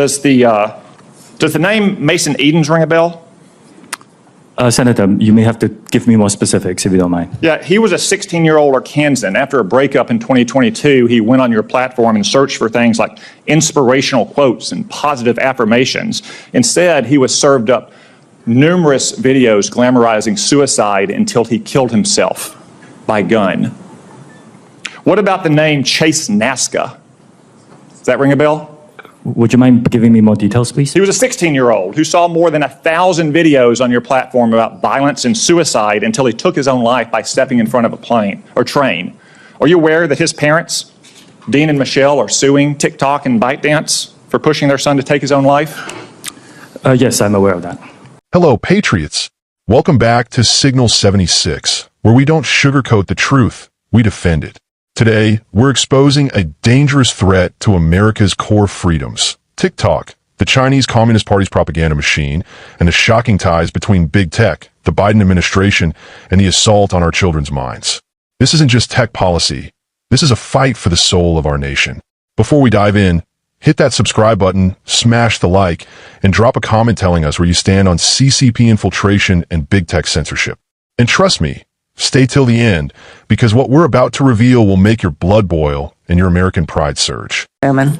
Does the name Mason Edens ring a bell? Senator, you may have to give me more specifics if you don't mind. Yeah, he was a 16-year-old Arkansan. After a breakup in 2022, he went on your platform and searched for things like inspirational quotes and positive affirmations. Instead, he was served up numerous videos glamorizing suicide until he killed himself by gun. What about the name Chase Nazca? Does that ring a bell? Would you mind giving me more details, please? He was a 16-year-old who saw more than 1,000 videos on your platform about violence and suicide until he took his own life by stepping in front of a plane or train. Are you aware that his parents, Dean and Michelle, are suing TikTok and ByteDance for pushing their son to take his own life? Yes, I'm aware of that. Hello, Patriots. Welcome back to Signal 76, where we don't sugarcoat the truth, we defend it. Today, we're exposing a dangerous threat to America's core freedoms. TikTok, the Chinese Communist Party's propaganda machine, and the shocking ties between big tech, the Biden administration, and the assault on our children's minds. This isn't just tech policy. This is a fight for the soul of our nation. Before we dive in, hit that subscribe button, smash the like, and drop a comment telling us where you stand on CCP infiltration and big tech censorship. And trust me, stay till the end, because what we're about to reveal will make your blood boil and your American pride surge. Chairman.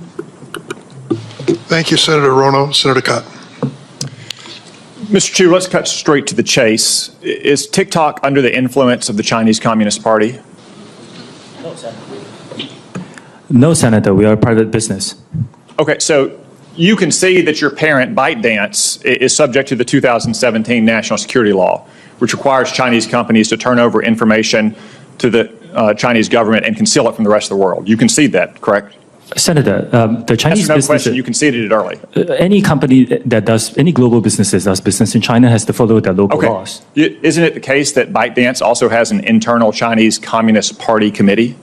Thank you, Senator Rono. Senator Cott. Mr. Chu, let's cut straight to the chase. Is TikTok under the influence of the Chinese Communist Party? No, Senator, we are a private business. Okay, so you can see that your parent, ByteDance, is subject to the 2017 national security law, which requires Chinese companies to turn over information to the Chinese government and conceal it from the rest of the world. You concede that, correct? Senator, the Chinese That's no business... question. You conceded it early. Any company that does, any global business that does business in China has to follow their local laws. Isn't it the case that ByteDance also has an internal Chinese Communist Party committee?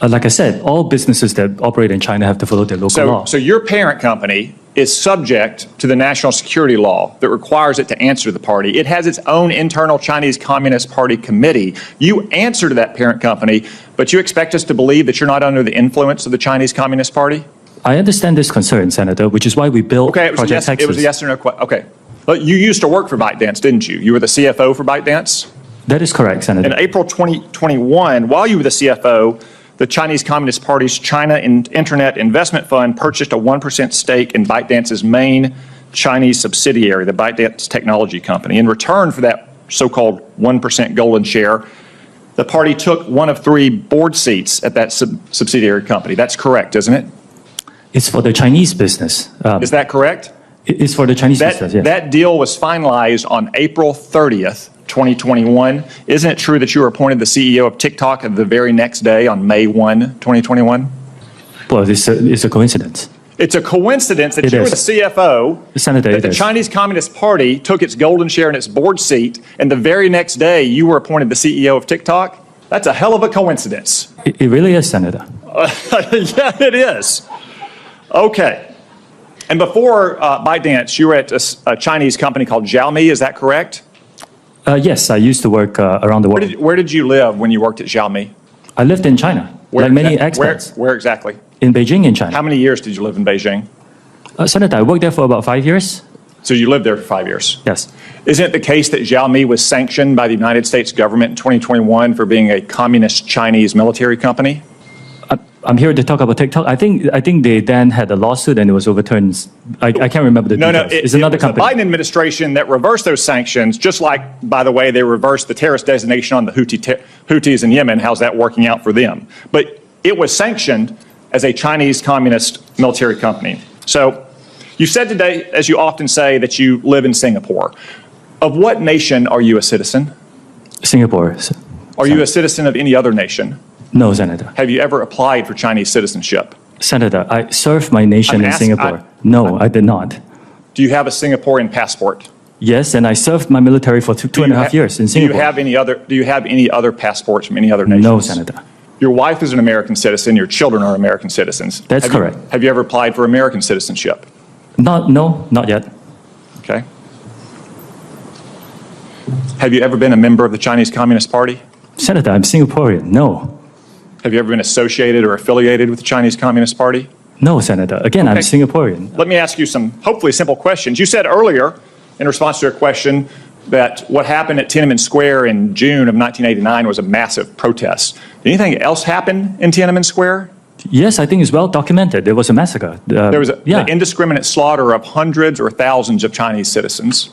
Like I said, all businesses that operate in China have to follow their local law. So your parent company is subject to the national security law that requires it to answer to the party. It has its own internal Chinese Communist Party committee. You answer to that parent company, but you expect us to believe that you're not under the influence of the Chinese Communist Party? I understand this concern, Senator, which is why we built Project Texas. It was a yes or no question. Okay. But you used to work for ByteDance, didn't you? You were the CFO for ByteDance? That is correct, Senator. In April 2021, while you were the CFO, the Chinese Communist Party's China Internet Investment Fund purchased a 1% stake in ByteDance's main Chinese subsidiary, the ByteDance Technology Company. In return for that so-called 1% golden share, the party took one of 3 board seats at that subsidiary company. That's correct, isn't it? It's for the Chinese business. Is that correct? It's for the Chinese business, yes. That deal was finalized on April 30th, 2021. Isn't it true that you were appointed the CEO of TikTok the very next day on May 1, 2021? Well, it's a coincidence. It's a coincidence that you were the CFO, Senator, that the Chinese Communist Party took its golden share in its board seat, and the very next day you were appointed the CEO of TikTok? That's a hell of a coincidence. It really is, Senator. Yeah, it is. Okay. And before ByteDance, you were at a Chinese company called Xiaomi, is that correct? Yes, I used to work around the world. Where did you live when you worked at Xiaomi? I lived in China, like many expats. Where exactly? In Beijing, in China. How many years did you live in Beijing? Senator, I worked there for about 5 years. So you lived there for 5 years? Yes. Isn't it the case that Xiaomi was sanctioned by the United States government in 2021 for being a communist Chinese military company? I'm here to talk about TikTok. I think they then had a lawsuit and it was overturned. I can't remember the details. No, it's another company. The Biden administration that reversed those sanctions, just like, by the way, they reversed the terrorist designation on the Houthis in Yemen. How's that working out for them? But it was sanctioned as a Chinese communist military company. So you said today, as you often say, that you live in Singapore. Of what nation are you a citizen? Singapore. Are you a citizen of any other nation? No, Senator. Have you ever applied for Chinese citizenship? Senator, I served my nation in Singapore. No, I did not. Do you have a Singaporean passport? Yes, and I served my military for two and a half years in Singapore. Do you have any other passports from any other nations? No, Senator. Your wife is an American citizen. Your children are American citizens. That's correct. Have you ever applied for American citizenship? No, not yet. Okay. Have you ever been a member of the Chinese Communist Party? Senator, I'm Singaporean. No. Have you ever been associated or affiliated with the Chinese Communist Party? No, Senator. Again, I'm Singaporean. Let me ask you some hopefully simple questions. You said earlier, in response to a question, that what happened at Tiananmen Square in June of 1989 was a massive protest. Did anything else happen in Tiananmen Square? Yes, I think it's well documented. There was a massacre. There was the indiscriminate slaughter of hundreds or thousands of Chinese citizens.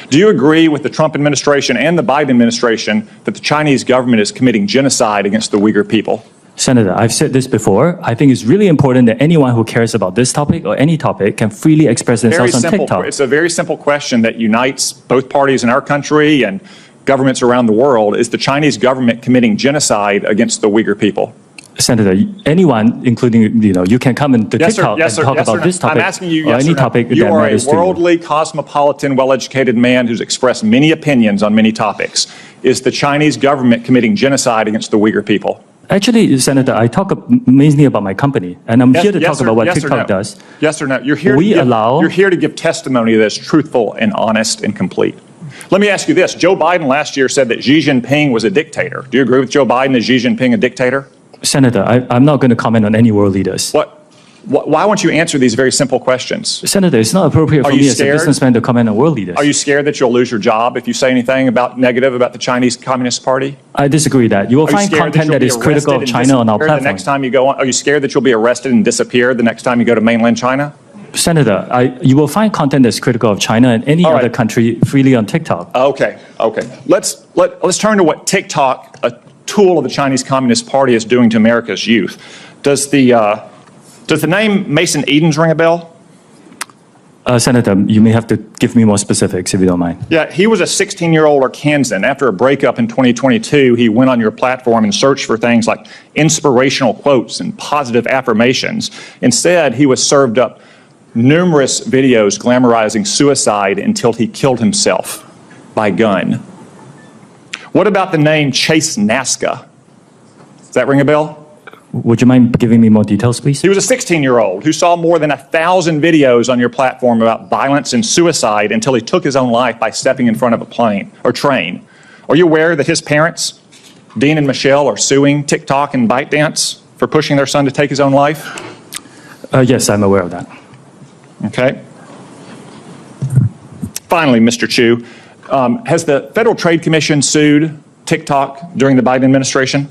Do you agree with the Trump administration and the Biden administration that the Chinese government is committing genocide against the Uyghur people? Senator, I've said this before. I think it's really important that anyone who cares about this topic or any topic can freely express themselves on TikTok. It's a very simple question that unites both parties in our country and governments around the world. Is the Chinese government committing genocide against the Uyghur people? Senator, anyone, including, you can come into TikTok and talk about this topic. I'm asking you, or any topic that matters to you are a worldly, cosmopolitan, well-educated man who's expressed many opinions on many topics. Is the Chinese government committing genocide against the Uyghur people? Actually, Senator, I talk mainly about my company, and I'm here to talk about what TikTok does. Yes or no? You're here to give testimony that's truthful and honest and complete. Let me ask you this. Joe Biden last year said that Xi Jinping was a dictator. Do you agree with Joe Biden? Is Xi Jinping a dictator? Senator, I'm not going to comment on any world leaders. Why won't you answer these very simple questions? Senator, it's not appropriate for me as a businessman to comment on world leaders. Are you scared that you'll lose your job if you say anything negative about the Chinese Communist Party? I disagree that. You will find content that is critical of China on our platform. The next time you go on, are you scared that you'll be arrested and disappear the next time you go to mainland China? Senator, you will find content that's critical of China and any other country freely on TikTok. Okay. Let's turn to what TikTok, a tool of the Chinese Communist Party, is doing to America's youth. Does the name Mason Edens ring a bell? Senator, you may have to give me more specifics if you don't mind. Yeah, he was a 16-year-old Arkansan. After a breakup in 2022, he went on your platform and searched for things like inspirational quotes and positive affirmations. Instead, he was served up numerous videos glamorizing suicide until he killed himself by gun. What about the name Chase Nazca? Does that ring a bell? Would you mind giving me more details, please? He was a 16-year-old who saw more than 1,000 videos on your platform about violence and suicide until he took his own life by stepping in front of a plane or train. Are you aware that his parents, Dean and Michelle, are suing TikTok and ByteDance for pushing their son to take his own life? Yes, I'm aware of that. Okay. Finally, Mr. Chu, has the Federal Trade Commission sued TikTok during the Biden administration?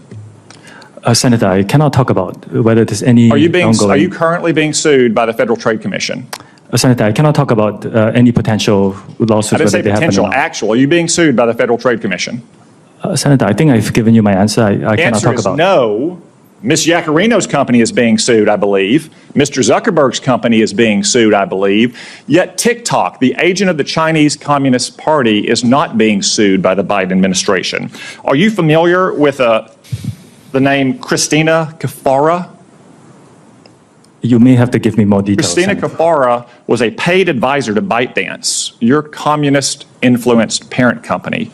Senator, I cannot talk about whether there's any Are you currently being sued by the Federal Trade Commission? Senator, I cannot talk about any potential lawsuits. I didn't say potential, actual. Are you being sued by the Federal Trade Commission? Senator, I think I've given you my answer. I cannot talk about. No. Ms. Yacarino's company is being sued, I believe. Mr. Zuckerberg's company is being sued, I believe. Yet TikTok, the agent of the Chinese Communist Party, is not being sued by the Biden administration. Are you familiar with the name Christina Kafara? You may have to give me more details. Christina Kafara was a paid advisor to ByteDance, your communist-influenced parent company.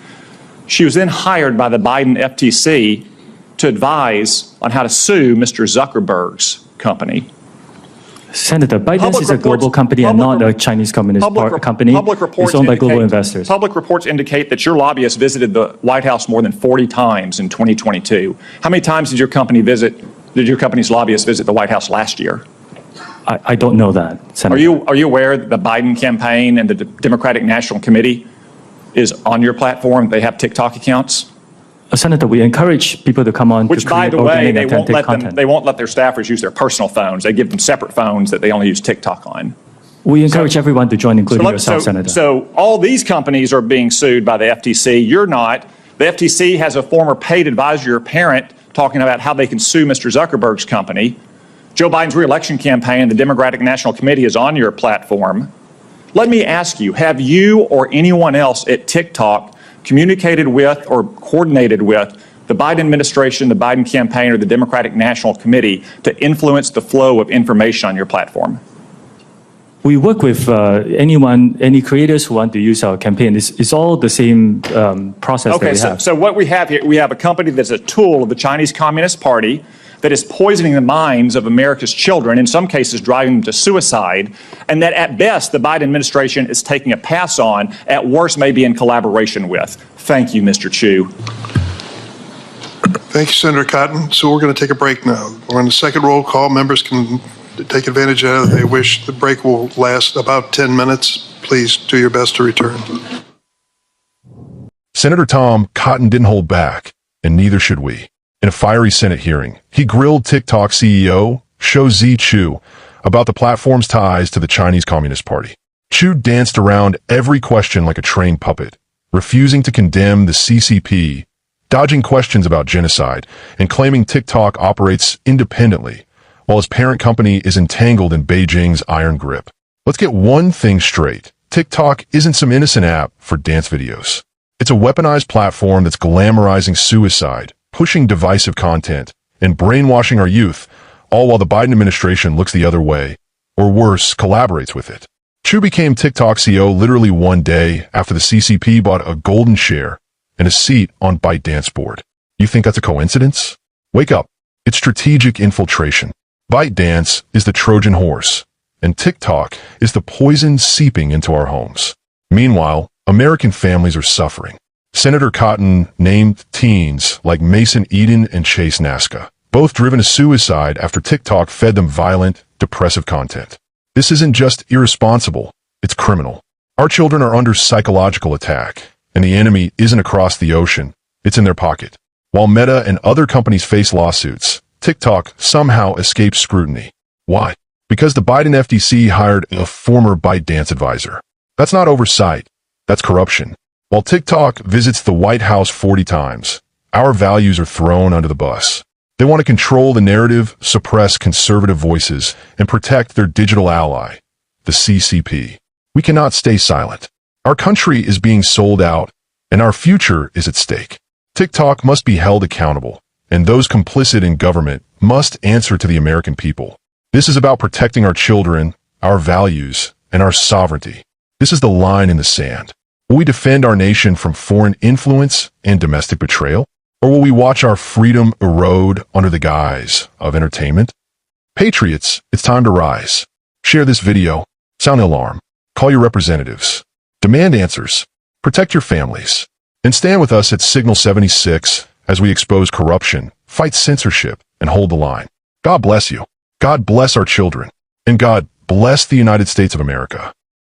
She was then hired by the Biden FTC to advise on how to sue Mr. Zuckerberg's company. Senator, ByteDance is a global company and not a Chinese communist company. It's owned by global investors. Public reports indicate that your lobbyist visited the White House more than 40 times in 2022. How many times did your company's lobbyist visit the White House last year? I don't know that, Senator. Are you aware that the Biden campaign and the Democratic National Committee is on your platform? They have TikTok accounts? Senator, we encourage people to come on Which, to create by the way, organic, authentic content. they won't let their staffers use their personal phones. They give them separate phones that they only use TikTok on. We encourage everyone to join, including yourself, Senator. So all these companies are being sued by the FTC. You're not. The FTC has a former paid advisor, your parent, talking about how they can sue Mr. Zuckerberg's company. Joe Biden's re-election campaign, the Democratic National Committee, is on your platform. Let me ask you, have you or anyone else at TikTok communicated with or coordinated with the Biden administration, the Biden campaign, or the Democratic National Committee to influence the flow of information on your platform? We work with any creators who want to use our campaign. It's all the same process that we have. So what we have here, we have a company that's a tool of the Chinese Communist Party that is poisoning the minds of America's children, in some cases driving them to suicide, and that at best the Biden administration is taking a pass on, at worst maybe in collaboration with. Thank you, Mr. Chu. Thank you, Senator Cotton. So we're going to take a break now. We're on the second roll call. Members can take advantage of it if they wish. The break will last about 10 minutes. Please do your best to return. Senator Tom Cotton didn't hold back, and neither should we. In a fiery Senate hearing, he grilled TikTok CEO Shou Zi Chew about the platform's ties to the Chinese Communist Party. Chew danced around every question like a trained puppet, refusing to condemn the CCP, dodging questions about genocide, and claiming TikTok operates independently, while his parent company is entangled in Beijing's iron grip. Let's get one thing straight. TikTok isn't some innocent app for dance videos. It's a weaponized platform that's glamorizing suicide, pushing divisive content, and brainwashing our youth, all while the Biden administration looks the other way, or worse, collaborates with it. Chew became TikTok CEO literally one day after the CCP bought a golden share and a seat on ByteDance board. You think that's a coincidence? Wake up. It's strategic infiltration. ByteDance is the Trojan horse, and TikTok is the poison seeping into our homes. Meanwhile, American families are suffering. Senator Cotton named teens like Mason Eden and Chase Nasca, both driven to suicide after TikTok fed them violent, depressive content. This isn't just irresponsible, it's criminal. Our children are under psychological attack, and the enemy isn't across the ocean, it's in their pocket. While Meta and other companies face lawsuits, TikTok somehow escapes scrutiny. Why? Because the Biden FTC hired a former ByteDance advisor. That's not oversight, that's corruption. While TikTok visits the White House 40 times, our values are thrown under the bus. They want to control the narrative, suppress conservative voices, and protect their digital ally, the CCP. We cannot stay silent. Our country is being sold out, and our future is at stake. TikTok must be held accountable, and those complicit in government must answer to the American people. This is about protecting our children, our values, and our sovereignty. This is the line in the sand. Will we defend our nation from foreign influence and domestic betrayal? Or will we watch our freedom erode under the guise of entertainment? Patriots, it's time to rise. Share this video, sound the alarm, call your representatives, demand answers, protect your families, and stand with us at Signal 76 as we expose corruption, fight censorship, and hold the line. God bless you. God bless our children. And God bless the United States of America.